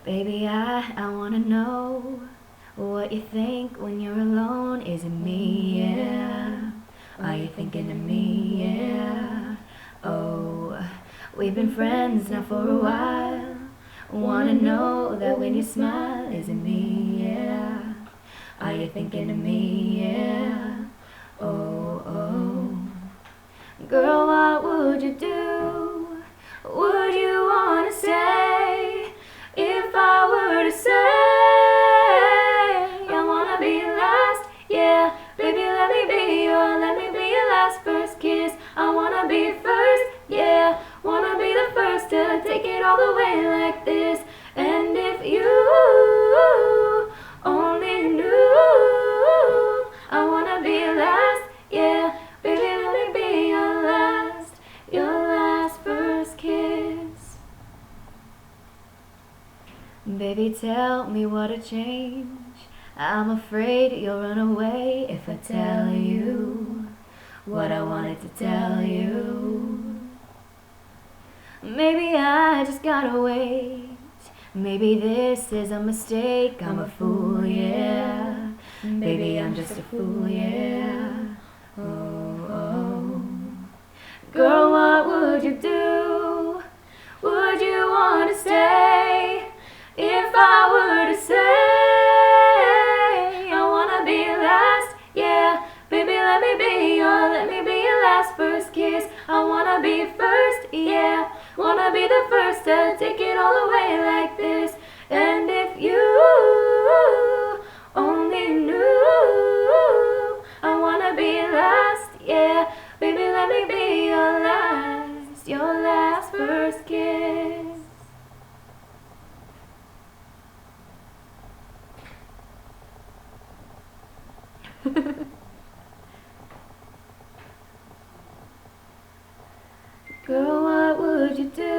Baby, I wanna know what you think when you're alone. Is it me, yeah? Are you thinking of me, yeah? Oh, we've been friends now for a while. Wanna know that when you smile, is it me, yeah? Are you thinking of me, yeah? Oh, oh. Girl, what would you do? Would you wanna stay? If I were to say I wanna be last, yeah. Baby, let me be your last first kiss. I wanna be first, yeah. Wanna be the first to take it all the way like this. And if you only knew I wanna be last, yeah. Baby, let me be your last first kiss. Baby, tell me what to change. I'm afraid you'll run away if I tell you what I wanted to tell you. Maybe I just gotta wait. Maybe this is a mistake. I'm a fool, yeah. Baby, I'm just a fool, yeah. Oh, oh. Girl, what would you do? Would you want to stay? If I were to say I wanna be last, yeah. Baby, let me be your last first kiss. I wanna be first, yeah. Wanna be the first to take it all away like this. And if you only knew I wanna be last, yeah. Baby, let me be your last first kiss. Girl, what would you do?